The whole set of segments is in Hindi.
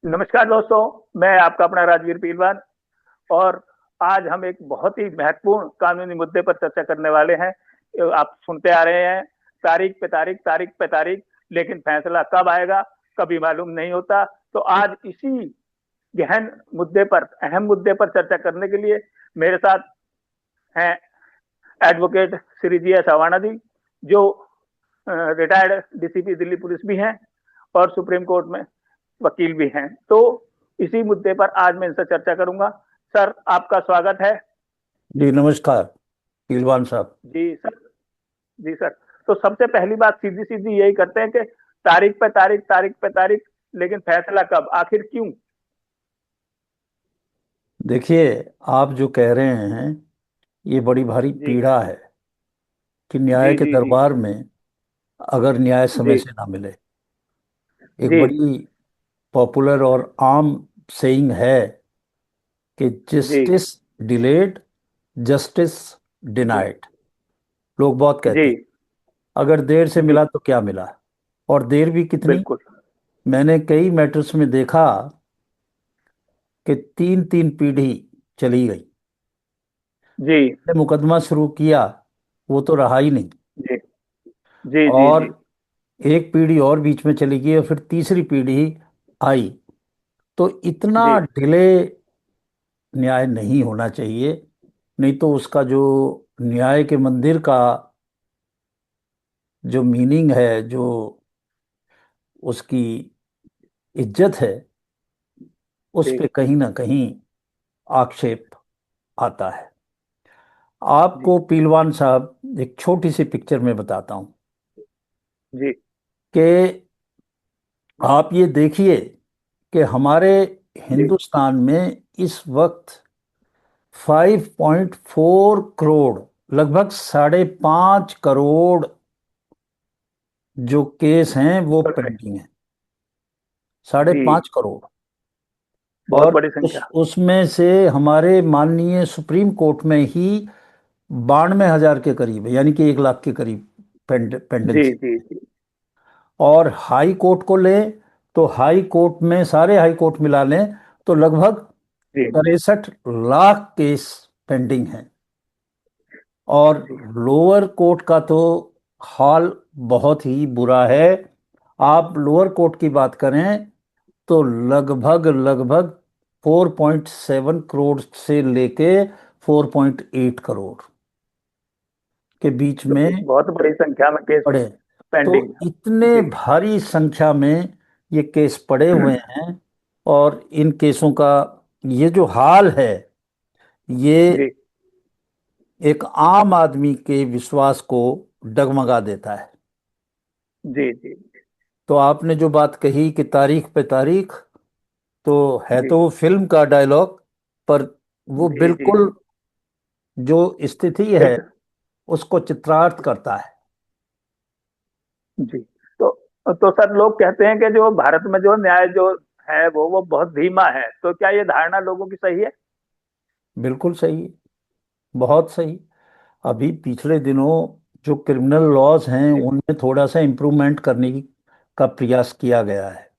नमस्कार दोस्तों। मैं आपका अपना राजवीर पीलवान। और आज हम एक बहुत ही महत्वपूर्ण कानूनी मुद्दे पर चर्चा करने वाले हैं। आप सुनते आ रहे हैं, तारीख पे तारीख, तारीख पे तारीख, लेकिन फैसला कब आएगा कभी मालूम नहीं होता। तो आज इसी गहन मुद्दे पर, अहम मुद्दे पर चर्चा करने के लिए मेरे साथ हैं advocate Shri G S Awana ji, जो रिटायर्ड डीसीपी दिल्ली पुलिस भी हैं और सुप्रीम कोर्ट में वकील भी हैं। तो इसी मुद्दे पर आज मैं इनसे चर्चा करूंगा। सर, आपका स्वागत है। जी नमस्कार पीलवान साहब। जी सर। जी सर। तो सबसे पहली बात सीधी सीधी यही करते हैं कि तारीख पे तारीख, तारीख पे तारीख, लेकिन फैसला कब, आखिर क्यों? देखिए, आप जो कह रहे हैं ये बड़ी भारी जी पीड़ा है कि न्याय जी के जी। जी दरबार में अगर न्याय समय जी से ना मिले। एक जी बड़ी पॉपुलर और आम सेइंग है कि जी justice delayed, justice G denied. लोग बहुत कहते जी। हैं अगर देर से जी मिला तो क्या मिला। और देर भी कितनी। बिल्कुल। मैंने कई मैटर्स में देखा कि तीन तीन पीढ़ी चली गई। जी मुकदमा शुरू किया, वो तो रहा ही नहीं। जी जी जी और जी एक पीढ़ी और बीच में चली गई और फिर तीसरी पीढ़ी आई। तो इतना जी डिले न्याय नहीं होना चाहिए। नहीं तो उसका जो न्याय के मंदिर का जो मीनिंग है, जो उसकी इज्जत है, उस जी पे कहीं ना कहीं आक्षेप आता है। जी आपको पीलवान साहब एक छोटी सी पिक्चर में बताता हूं जी कि आप ये देखिए कि हमारे जी हिंदुस्तान में इस वक्त 5.4 करोड़, लगभग 5.5 करोड़ जो केस हैं वो करेक्ट। पेंडिंग हैं। साढ़े जी, पांच करोड़ बहुत और बड़ी उस संख्या। उसमें से हमारे माननीय सुप्रीम कोर्ट में ही 92,000 के करीब है, यानी कि 1 लाख के करीब जी पेंडेंसी। जी जी और हाई कोर्ट को लें तो हाई कोर्ट में सारे हाई कोर्ट मिला लें तो लगभग जी 63 लाख केस पेंडिंग हैं। और जी लोअर कोर्ट का तो हाल बहुत ही बुरा है। आप लोअर कोर्ट की बात करें तो लगभग लगभग 4.7 करोड़ से लेके 4.8 करोड़ के बीच तो में बहुत बड़ी संख्या में केस पड़े। तो पेंडिंग। इतने जी भारी संख्या में ये केस पड़े हुए हैं। और इन केसों का ये जो हाल है, ये जी एक आम आदमी के विश्वास को डगमगा देता है। जी जी तो आपने जो बात कही कि तारीख पे तारीख, तो है जी तो वो फिल्म का डायलॉग, पर वो जी जी बिल्कुल जो स्थिति है बिल्कुल। उसको चित्रार्थ करता है। जी। तो सर, लोग कहते हैं कि जो भारत में जो न्याय जो है वो बहुत धीमा है। तो क्या ये धारणा लोगों की सही है? बिल्कुल सही, बहुत सही। अभी पिछले दिनों जो क्रिमिनल लॉज हैं जी उनमें थोड़ा सा इम्प्रूवमेंट करने की का प्रयास किया गया है।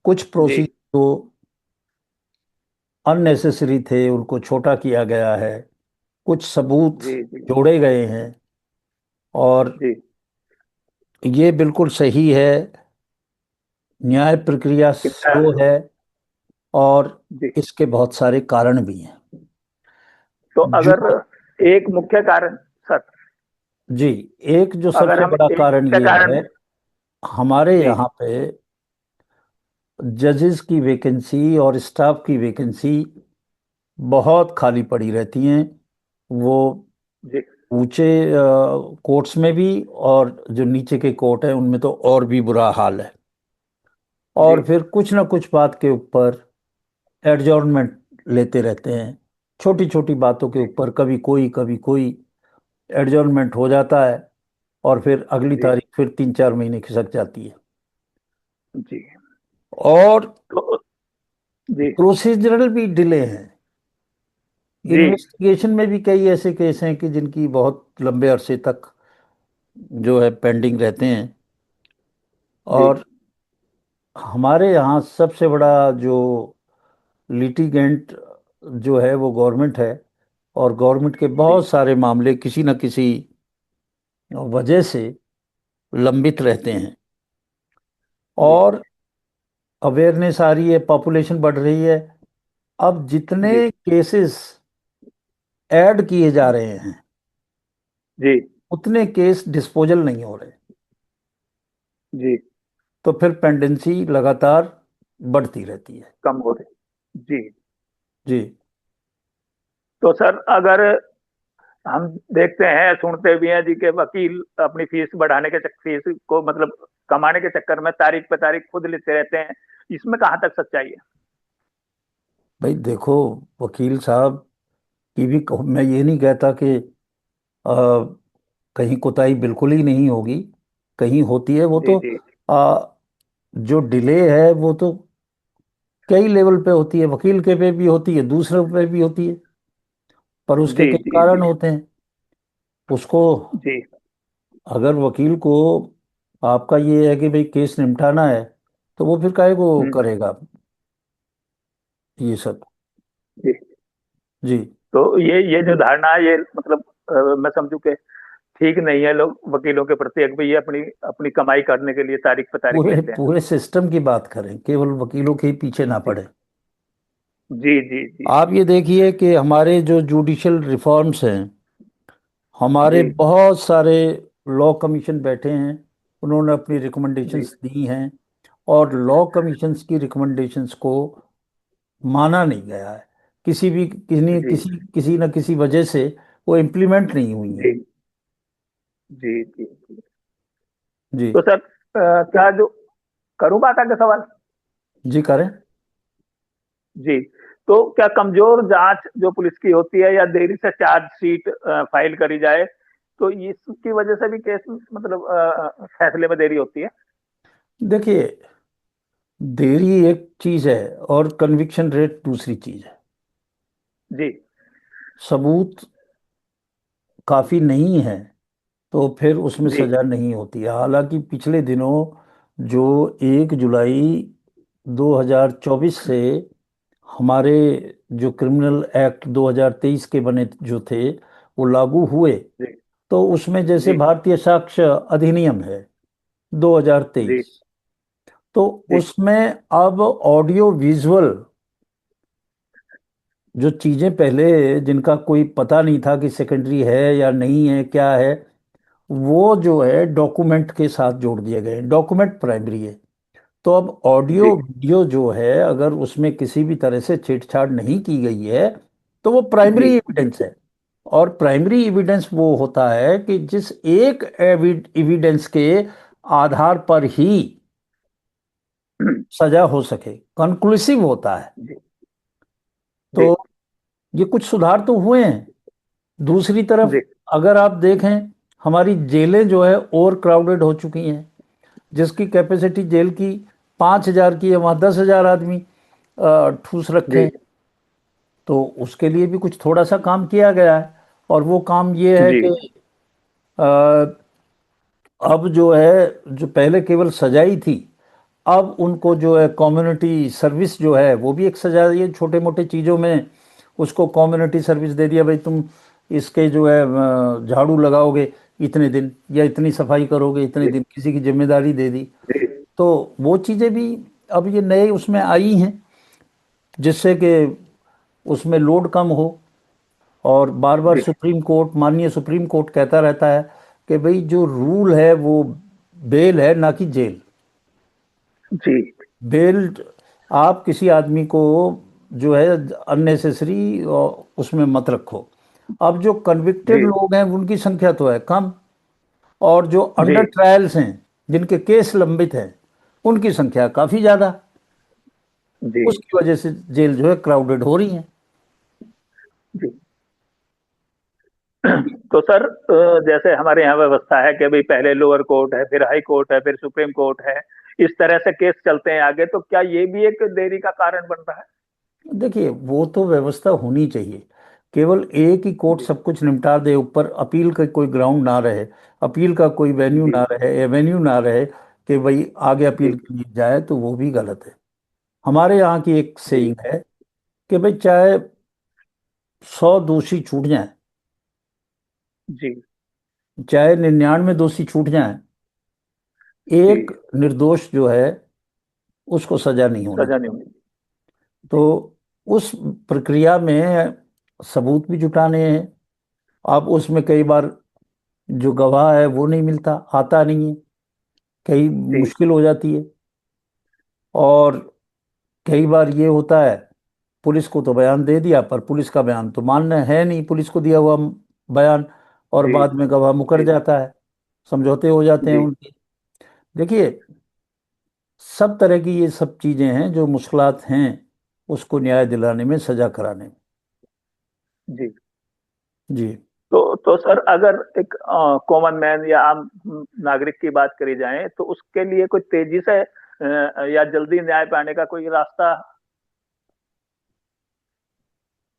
कुछ जी प्रोसीजर जो अननेसेसरी थे उनको छोटा किया गया है। कुछ सबूत जी जी जोड़े गए हैं। और जी ये बिल्कुल सही है। न्याय प्रक्रिया कितना? स्लो है और जी। इसके बहुत सारे कारण भी हैं। तो जो अगर एक मुख्य कारण, सर, जी, एक जो अगर सबसे हम बड़ा एक कारण मुख्य ये कारण। है, हमारे जी यहाँ पे जजेस की वैकेंसी और स्टाफ की वैकेंसी बहुत खाली पड़ी रहती हैं। वो जी ऊंचे कोर्ट्स में भी, और जो नीचे के कोर्ट हैं उनमें तो और भी बुरा हाल है। जी और फिर कुछ ना कुछ बात के ऊपर एडजॉर्नमेंट लेते रहते हैं। छोटी छोटी बातों के जी ऊपर कभी कोई एडजॉर्नमेंट हो जाता है और फिर अगली जी तारीख फिर 3-4 महीने खिसक जाती है। जी। और तो जी प्रोसीजरल भी डिले हैं। जी इन्वेस्टिगेशन में भी कई ऐसे केस हैं कि जिनकी बहुत लंबे अरसे तक जो है पेंडिंग रहते हैं। जी और हमारे यहाँ सबसे बड़ा जो लिटिगेंट जो है वो गवर्नमेंट है। और गवर्नमेंट के जी बहुत सारे मामले किसी न किसी वजह से लंबित रहते हैं। जी और अवेयरनेस आ रही है, पॉपुलेशन बढ़ रही है। अब जितने जी केसेस ऐड किए जा रहे हैं जी उतने केस डिस्पोजल नहीं हो रहे। जी। तो फिर पेंडेंसी लगातार बढ़ती रहती है। कम हो रही। जी। जी। तो सर अगर हम देखते हैं सुनते भी हैं जी के वकील अपनी फीस बढ़ाने के फीस को मतलब कमाने के चक्कर में तारीख पे तारीख खुद लेते रहते हैं, इसमें कहाँ तक सच्चाई है? भाई देखो, वकील साहब की भी मैं ये नहीं कहता कि अ, कहीं कोताही बिल्कुल ही नहीं होगी, कहीं होती है। वो जी तो जी जो डिले है वो तो कई लेवल पे होती है, वकील के पे भी होती है, दूसरे पे भी होती है। पर उसके जी कई जी कारण जी होते हैं उसको। जी अगर वकील को आपका ये है कि भाई केस निपटाना है, तो वो फिर काहे को हम्म, करेगा ये सब। जी। जी। तो ये जो धारणा है ये मतलब मैं समझू के ठीक नहीं है लोग वकीलों के प्रति, एक भाई ये अपनी अपनी कमाई करने के लिए तारीख पे तारीख पूरे लेते हैं। पूरे सिस्टम की बात करें, केवल वकीलों के ही पीछे ना जी पड़े। जी जी जी आप ये देखिए कि हमारे जो जुडिशल रिफॉर्म्स हैं, हमारे जी बहुत सारे लॉ कमीशन बैठे हैं, उन्होंने अपनी जी रिकमेंडेशंस दी हैं। और लॉ कमीशंस की रिकमेंडेशंस को माना नहीं गया है। किसी भी किसी जी किसी किसी न किसी वजह से वो इम्प्लीमेंट नहीं हुई हैं। जी जी जी। जी। तो सर क्या जो करूँ बात आगे सवाल? जी करें। जी। तो क्या कमजोर जांच जो पुलिस की होती है या देरी से चार्जशीट फाइल करी जाए तो इसकी वजह से भी केस मतलब फैसले में देरी होती है? देखिए, देरी एक चीज है और कन्विक्शन रेट दूसरी चीज है। जी सबूत काफी नहीं है तो फिर उसमें जी सजा नहीं होती है। हालांकि पिछले दिनों जो 1 जुलाई 2024 से हमारे जो क्रिमिनल एक्ट 2023 के बने जो थे वो लागू हुए, जी तो उसमें जैसे जी भारतीय साक्ष्य अधिनियम है जी 2023, तो जी उसमें अब ऑडियो विजुअल जो चीजें पहले जिनका कोई पता नहीं था कि सेकेंडरी है या नहीं है क्या है, वो जो है डॉक्यूमेंट के साथ जोड़ दिए गए। डॉक्यूमेंट प्राइमरी है। तो अब जी ऑडियो वीडियो जो है अगर उसमें किसी भी तरह से छेड़छाड़ नहीं की गई है तो वो जी प्राइमरी एविडेंस है। और प्राइमरी एविडेंस वो होता है कि जिस एक एविडेंस के आधार पर ही सजा हो सके, कंक्लूसिव होता है। जी तो जी ये कुछ सुधार तो हुए हैं। दूसरी तरफ जी अगर आप देखें, हमारी जेलें जो है ओवर क्राउडेड हो चुकी हैं। जिसकी कैपेसिटी जेल की 5,000 की है, वहाँ 10,000 आदमी ठूस रखे जी हैं। तो उसके लिए भी कुछ थोड़ा सा काम किया गया है। और वो काम ये है जी कि अ, अब जो है, जो पहले केवल सजाई थी, अब उनको जो है कम्युनिटी सर्विस जो है वो भी एक सजा है। छोटे मोटे चीज़ों में उसको कम्युनिटी सर्विस दे दिया, भाई तुम इसके जो है झाड़ू लगाओगे इतने दिन, या इतनी सफाई करोगे इतने जी दिन, किसी की जिम्मेदारी दे दी। जी तो वो चीज़ें भी अब ये नए उसमें आई हैं, जिससे कि उसमें लोड कम हो। और बार बार जी सुप्रीम कोर्ट, माननीय सुप्रीम कोर्ट कहता रहता है कि भाई जो रूल है वो बेल है ना कि जेल। जी बेल, आप किसी आदमी को जो है अननेसेसरी उसमें मत रखो। अब जो कन्विक्टेड जी लोग हैं उनकी संख्या तो है कम, और जो जी अंडर ट्रायल्स हैं, जिनके केस लंबित हैं, उनकी संख्या काफ़ी ज़्यादा। जी उसकी वजह से जेल जो है क्राउडेड हो रही है। जी। तो सर जैसे हमारे यहाँ व्यवस्था है कि भाई पहले लोअर कोर्ट है, फिर हाई कोर्ट है, फिर सुप्रीम कोर्ट है, इस तरह से केस चलते हैं आगे, तो क्या ये भी एक देरी का कारण बन रहा है? देखिए, वो तो व्यवस्था होनी चाहिए। केवल एक ही कोर्ट जी सब कुछ निपटा दे, ऊपर अपील का कोई ग्राउंड ना रहे, अपील का कोई वेन्यू जी ना रहे, एवेन्यू ना रहे, कि भाई आगे जी अपील के लिए जाए, तो वो भी गलत है। हमारे यहाँ की एक जी सेइंग है कि भाई चाहे 100 दोषी छूट जाएं, जी चाहे 99 दोषी छूट जाएं, जी। एक निर्दोष जो है उसको सजा नहीं होनी सजा चाहिए। नहीं होनी। जी तो उस प्रक्रिया में सबूत भी जुटाने हैं। अब उसमें कई बार जो गवाह है वो नहीं मिलता, आता नहीं है, कई जी मुश्किल हो जाती है। और कई बार ये होता है, पुलिस को तो बयान दे दिया, पर पुलिस का बयान तो मानना है नहीं, पुलिस को दिया हुआ बयान, और जी बाद में गवाह मुकर जी जाता है, समझौते हो जाते हैं जी उनके। देखिए, सब तरह की ये सब चीजें हैं जो मुश्किलात हैं उसको न्याय दिलाने में, सजा कराने में। जी। जी। तो सर, अगर एक कॉमन मैन या आम नागरिक की बात करी जाए, तो उसके लिए कोई तेजी से या जल्दी न्याय पाने का कोई रास्ता?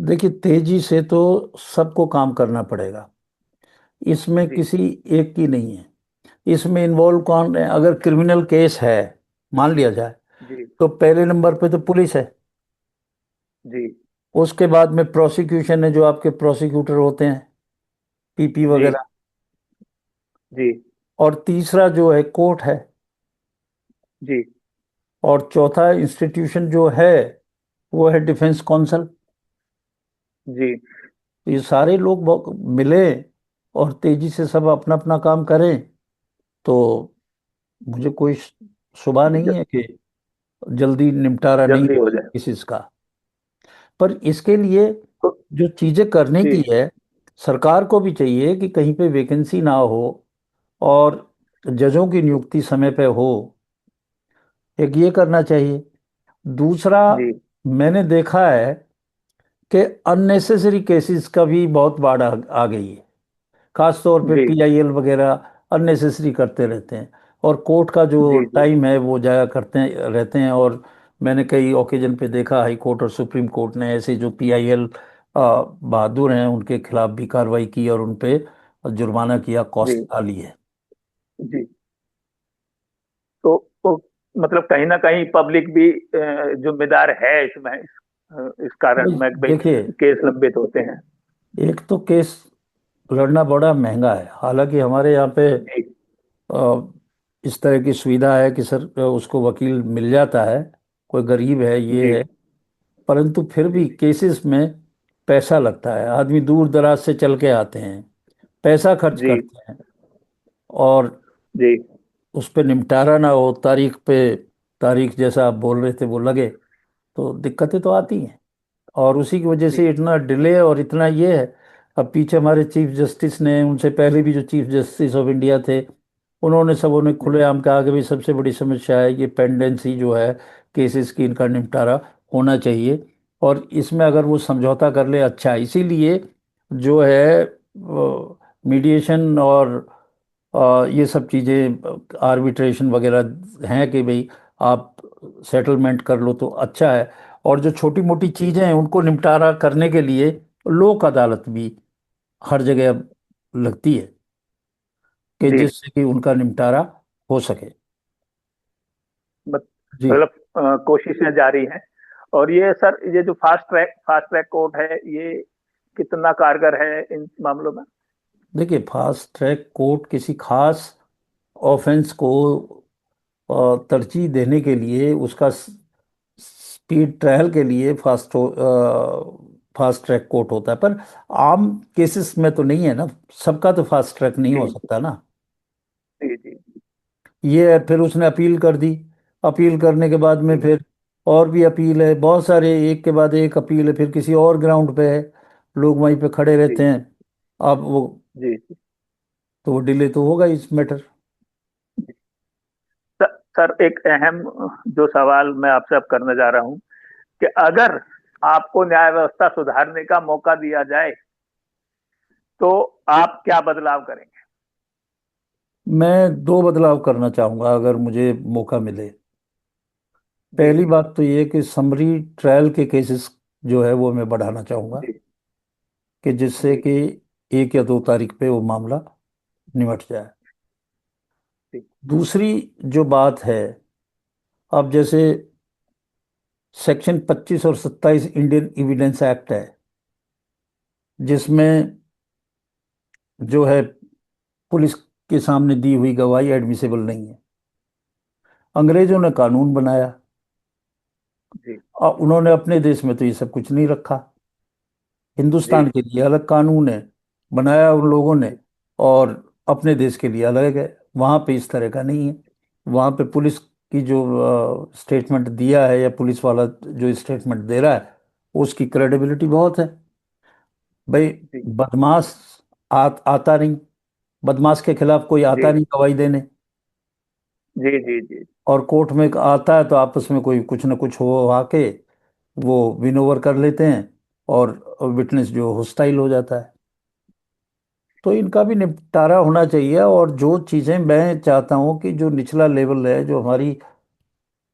देखिए, तेजी से तो सबको काम करना पड़ेगा, इसमें जी किसी एक की नहीं है। इसमें इन्वॉल्व कौन है? अगर क्रिमिनल केस है, मान लिया जाए, जी तो पहले नंबर पे तो पुलिस है। जी उसके बाद में प्रोसिक्यूशन है, जो आपके प्रोसिक्यूटर होते हैं, पीपी जी वगैरह। जी और तीसरा जो है कोर्ट है। जी और चौथा इंस्टीट्यूशन जो है वो है डिफेंस काउंसिल। जी ये सारे लोग मिले और तेजी से सब अपना अपना काम करें, तो मुझे कोई शुबा नहीं ज- है कि जल्दी निपटारा नहीं जल्दी हो होगा जाए। किसी इसका। पर इसके लिए तो जो चीजें करने जी की है, सरकार को भी चाहिए कि कहीं पे वैकेंसी ना हो, और जजों की नियुक्ति समय पे हो। एक ये करना चाहिए। दूसरा, जी मैंने देखा है कि अननेसेसरी केसेस का भी बहुत बाढ़ आ गई है। खास तौर पे जी पीआईएल वगैरह अननेसेसरी करते रहते हैं, और कोर्ट का जो जी जी टाइम है वो जाया करते हैं रहते हैं। और मैंने कई ओकेजन पे देखा, हाई कोर्ट और सुप्रीम कोर्ट ने ऐसे जो पीआईएल बहादुर हैं उनके खिलाफ भी कार्रवाई की और उन पे जुर्माना किया, जी कॉस्ट डाली है। जी। तो मतलब कहीं ना कहीं पब्लिक भी जिम्मेदार है इसमें, इस कारण में भाई देखिए, केस लंबित होते हैं। एक तो केस लड़ना बड़ा महंगा है, हालांकि हमारे यहाँ पे जी अ, इस तरह की सुविधा है कि सर उसको वकील मिल जाता है, कोई गरीब है ये जी है। परंतु फिर जी भी केसेस में पैसा लगता है, आदमी दूर दराज से चल के आते हैं, पैसा खर्च जी करते हैं, और जी उस पर निपटारा ना हो, तारीख पे तारीख जैसा आप बोल रहे थे वो लगे, तो दिक्कतें तो आती हैं। और उसी की वजह जी से इतना डिले और इतना ये है। अब पीछे हमारे चीफ जस्टिस ने, उनसे पहले भी जो चीफ जस्टिस ऑफ इंडिया थे, उन्होंने सबों ने जी खुलेआम कहा कि भाई सबसे बड़ी समस्या है ये पेंडेंसी जो है केसेस की, इनका निपटारा होना चाहिए। और इसमें अगर वो समझौता कर ले, अच्छा है। इसीलिए जो है मीडिएशन और ये सब चीज़ें, आर्बिट्रेशन वगैरह हैं कि भाई आप सेटलमेंट कर लो तो अच्छा है। और जो छोटी मोटी जी चीज़ें हैं उनको निपटारा करने के लिए लोक अदालत भी हर जगह अब लगती है, कि जी। जिससे कि उनका निपटारा हो सके। मत- जी। मतलब कोशिशें जारी हैं। और ये सर, ये जो फास्ट ट्रैक कोर्ट है, ये कितना कारगर है इन मामलों में? देखिए, फास्ट ट्रैक कोर्ट किसी खास ऑफेंस को तरजीह देने के लिए, उसका स्पीड ट्रायल के लिए फास्ट ट्रैक कोर्ट होता है, पर आम केसेस में तो नहीं है ना, सबका तो फास्ट ट्रैक नहीं जी हो सकता ना। जी जी ये है, फिर उसने अपील कर दी, अपील करने के बाद में जी फिर और भी अपील है, बहुत सारे एक के बाद एक अपील है, फिर किसी और ग्राउंड पे है, लोग वहीं पे खड़े जी रहते हैं। अब वो, जी जी। तो वो डिले तो होगा इस मैटर। सर, एक अहम जो सवाल मैं आपसे अब करने जा रहा हूँ, कि अगर आपको न्याय व्यवस्था सुधारने का मौका दिया जाए, तो आप क्या बदलाव करेंगे? मैं दो बदलाव करना चाहूंगा अगर मुझे मौका मिले। जी पहली बात तो ये कि समरी ट्रायल के केसेस जो है वो मैं बढ़ाना चाहूंगा, जी कि जिससे जी कि 1 या 2 तारीख पे वो मामला निमट जाए। जी। दूसरी जो बात है, अब जैसे सेक्शन 25 और 27 इंडियन एविडेंस एक्ट है, जिसमें जो है पुलिस के सामने दी हुई गवाही एडमिसिबल नहीं है। अंग्रेजों ने कानून बनाया जी और उन्होंने अपने देश में तो ये सब कुछ नहीं रखा। जी हिंदुस्तान के लिए अलग कानून है, बनाया उन लोगों ने, जी और अपने देश के लिए अलग है। वहाँ पे इस तरह का नहीं है। वहाँ पे पुलिस की जो स्टेटमेंट दिया है, या पुलिस वाला जो स्टेटमेंट दे रहा है, उसकी क्रेडिबिलिटी बहुत है। भाई, जी बदमाश आता नहीं, बदमाश के खिलाफ कोई जी आता नहीं गवाही देने। जी जी जी और कोर्ट में आता है तो आपस में कोई कुछ न कुछ हो आके वो विन ओवर कर लेते हैं, और विटनेस जो हॉस्टाइल हो जाता है। तो इनका भी निपटारा होना चाहिए। और जो चीज़ें मैं चाहता हूँ कि जो निचला लेवल है, जो हमारी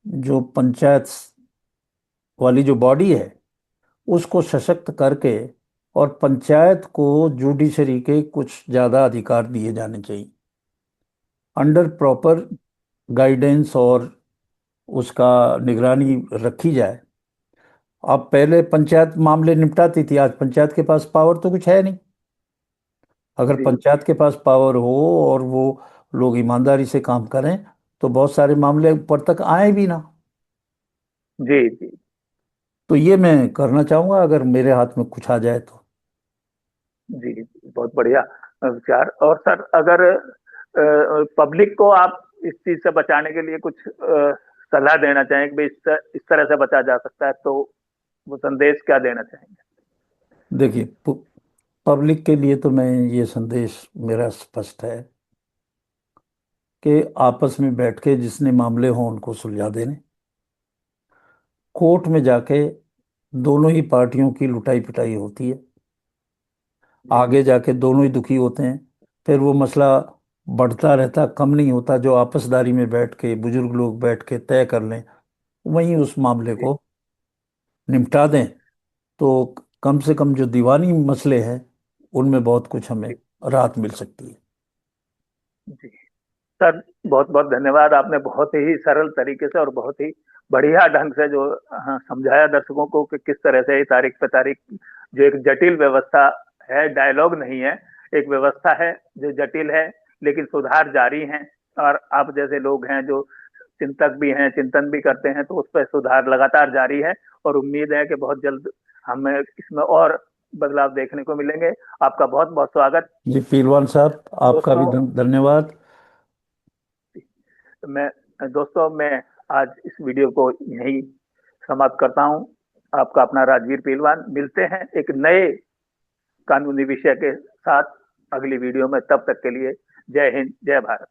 जो पंचायत वाली जो बॉडी है, उसको सशक्त करके, और पंचायत को जुडिशरी के कुछ ज़्यादा अधिकार दिए जाने चाहिए, अंडर प्रॉपर गाइडेंस, और उसका निगरानी रखी जाए। अब पहले पंचायत मामले निपटाती थी, आज पंचायत के पास पावर तो कुछ है नहीं। अगर जी पंचायत के पास पावर हो और वो लोग ईमानदारी से काम करें, तो बहुत सारे मामले ऊपर तक आए भी ना। जी जी तो ये मैं करना चाहूंगा अगर मेरे हाथ में कुछ आ जाए तो। जी जी, बहुत बढ़िया विचार। और सर, अगर पब्लिक को आप इस चीज से बचाने के लिए कुछ सलाह देना चाहें कि भाई इस तरह से बचा जा सकता है, तो वो संदेश क्या देना चाहेंगे? देखिए, पब्लिक के लिए तो मैं ये संदेश मेरा स्पष्ट है कि आपस में बैठ के जिसने मामले हों उनको सुलझा देने। कोर्ट में जाके दोनों ही पार्टियों की लुटाई पिटाई होती है, जी आगे जाके दोनों ही दुखी होते हैं। फिर वो मसला बढ़ता रहता, कम नहीं होता। जो आपसदारी में बैठ के बुजुर्ग लोग बैठ के तय कर लें, वहीं उस मामले जी को निपटा दें, तो कम से कम जो दीवानी मसले हैं उनमें बहुत कुछ हमें जी राहत मिल सकती है। जी सर, बहुत बहुत धन्यवाद। आपने बहुत ही सरल तरीके से और बहुत ही बढ़िया ढंग से जो समझाया दर्शकों को कि किस तरह से ये तारीख पे तारीख जो एक जटिल व्यवस्था है, डायलॉग नहीं है, एक व्यवस्था है जो जटिल है, लेकिन सुधार जारी है। और आप जैसे लोग हैं जो चिंतक भी हैं, चिंतन भी करते हैं, तो उस पर सुधार लगातार जारी है। और उम्मीद है कि बहुत जल्द हमें इसमें और बदलाव देखने को मिलेंगे। आपका बहुत बहुत स्वागत। जी पीलवान साहब, आपका भी दोस्तों, धन्यवाद। मैं मैं आज इस वीडियो को यहीं समाप्त करता हूं। आपका अपना राजवीर पहलवान। मिलते हैं एक नए कानूनी विषय के साथ अगली वीडियो में। तब तक के लिए जय हिंद, जय भारत।